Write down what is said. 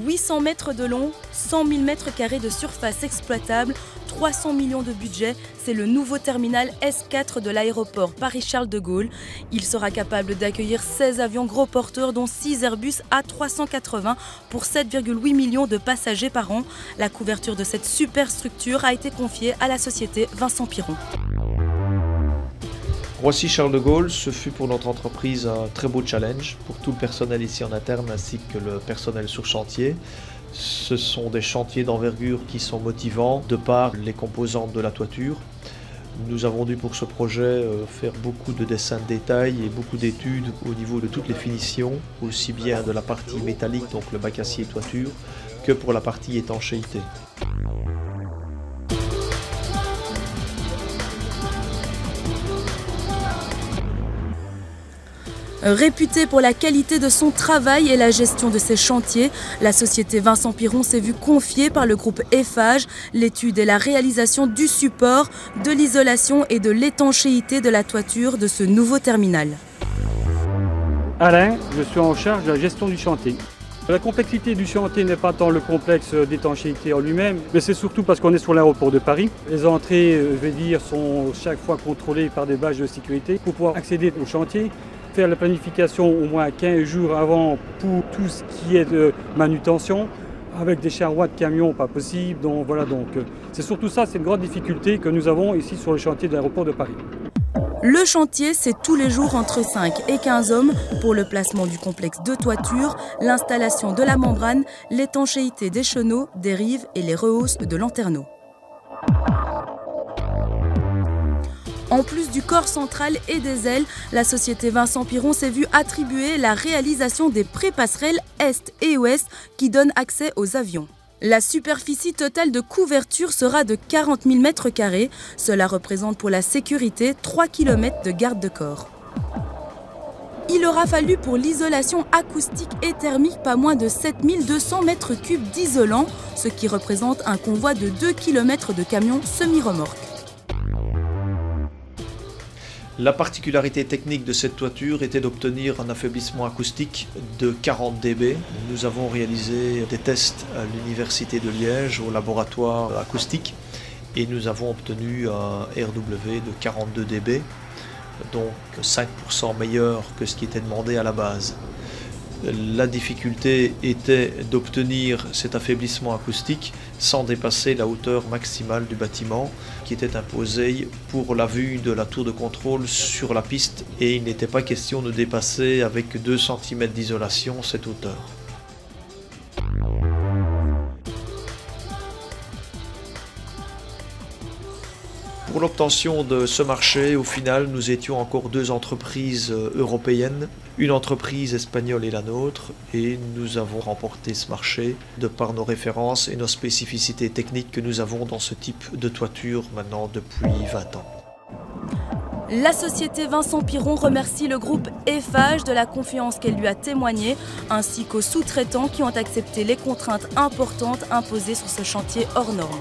800 mètres de long, 100 000 mètres carrés de surface exploitable, 300 millions de budget, c'est le nouveau terminal S4 de l'aéroport Paris-Charles de Gaulle. Il sera capable d'accueillir 16 avions gros porteurs, dont 6 Airbus A380 pour 7,8 millions de passagers par an. La couverture de cette superstructure a été confiée à la société Vincent Piron. Roissy-Charles de Gaulle, ce fut pour notre entreprise un très beau challenge pour tout le personnel ici en interne ainsi que le personnel sur chantier. Ce sont des chantiers d'envergure qui sont motivants de par les composantes de la toiture. Nous avons dû pour ce projet faire beaucoup de dessins de détail et beaucoup d'études au niveau de toutes les finitions, aussi bien de la partie métallique, donc le bac acier toiture, que pour la partie étanchéité. Réputée pour la qualité de son travail et la gestion de ses chantiers, la société Vincent Piron s'est vue confier par le groupe Eiffage l'étude et la réalisation du support, de l'isolation et de l'étanchéité de la toiture de ce nouveau terminal. Alain, je suis en charge de la gestion du chantier. La complexité du chantier n'est pas tant le complexe d'étanchéité en lui-même, mais c'est surtout parce qu'on est sur l'aéroport de Paris. Les entrées, sont chaque fois contrôlées par des badges de sécurité pour pouvoir accéder au chantier. Faire la planification au moins 15 jours avant pour tout ce qui est de manutention. Avec des charrois de camions, pas possible. Donc voilà, c'est surtout ça, c'est une grande difficulté que nous avons ici sur le chantier de l'aéroport de Paris. Le chantier, c'est tous les jours entre 5 et 15 hommes pour le placement du complexe de toiture, l'installation de la membrane, l'étanchéité des chenaux, des rives et les rehausses de lanterneaux. En plus du corps central et des ailes, la société Vincent Piron s'est vue attribuer la réalisation des pré-passerelles Est et Ouest qui donnent accès aux avions. La superficie totale de couverture sera de 40 000 mètres carrés. Cela représente pour la sécurité 3 km de garde de corps. Il aura fallu pour l'isolation acoustique et thermique pas moins de 7 200 mètres cubes d'isolant, ce qui représente un convoi de 2 km de camions semi-remorques. La particularité technique de cette toiture était d'obtenir un affaiblissement acoustique de 40 dB. Nous avons réalisé des tests à l'Université de Liège au laboratoire acoustique et nous avons obtenu un RW de 42 dB, donc 5% meilleur que ce qui était demandé à la base. La difficulté était d'obtenir cet affaiblissement acoustique sans dépasser la hauteur maximale du bâtiment qui était imposée pour la vue de la tour de contrôle sur la piste et il n'était pas question de dépasser avec 2 cm d'isolation cette hauteur. Pour l'obtention de ce marché, au final, nous étions encore 2 entreprises européennes, une entreprise espagnole et la nôtre, et nous avons remporté ce marché de par nos références et nos spécificités techniques que nous avons dans ce type de toiture maintenant depuis 20 ans. La société Vincent Piron remercie le groupe Eiffage de la confiance qu'elle lui a témoignée, ainsi qu'aux sous-traitants qui ont accepté les contraintes importantes imposées sur ce chantier hors norme.